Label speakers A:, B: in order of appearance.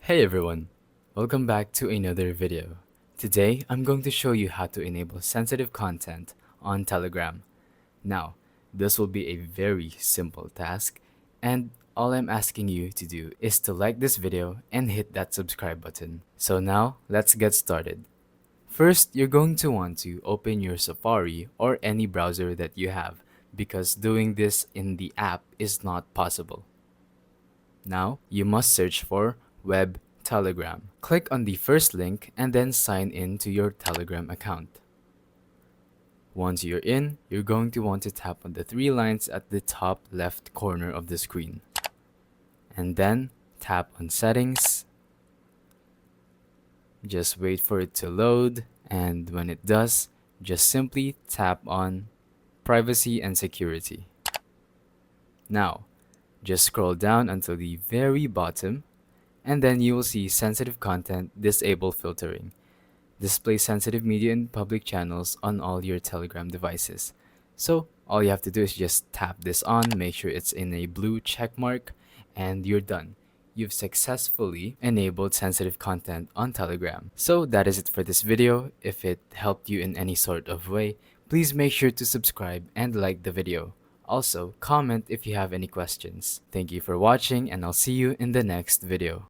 A: Hey everyone, welcome back to another video. Today, I'm going to show you how to enable sensitive content on Telegram. Now, this will be a very simple task, and all I'm asking you to do is to like this video and hit that subscribe button. So now, let's get started. First, you're going to want to open your Safari or any browser that you have because doing this in the app is not possible. Now, you must search for Web Telegram. Click on the first link and then sign in to your Telegram account. Once you're in, you're going to want to tap on the three lines at the top left corner of the screen. And then tap on Settings. Just wait for it to load, and when it does, just simply tap on Privacy and Security. Now, just scroll down until the very bottom, and then you will see Sensitive Content Disable Filtering. Display sensitive media in public channels on all your Telegram devices. So all you have to do is just tap this on, make sure it's in a blue check mark, and you're done. You've successfully enabled sensitive content on Telegram. So that is it for this video. If it helped you in any sort of way, please make sure to subscribe and like the video. Also, comment if you have any questions. Thank you for watching, and I'll see you in the next video.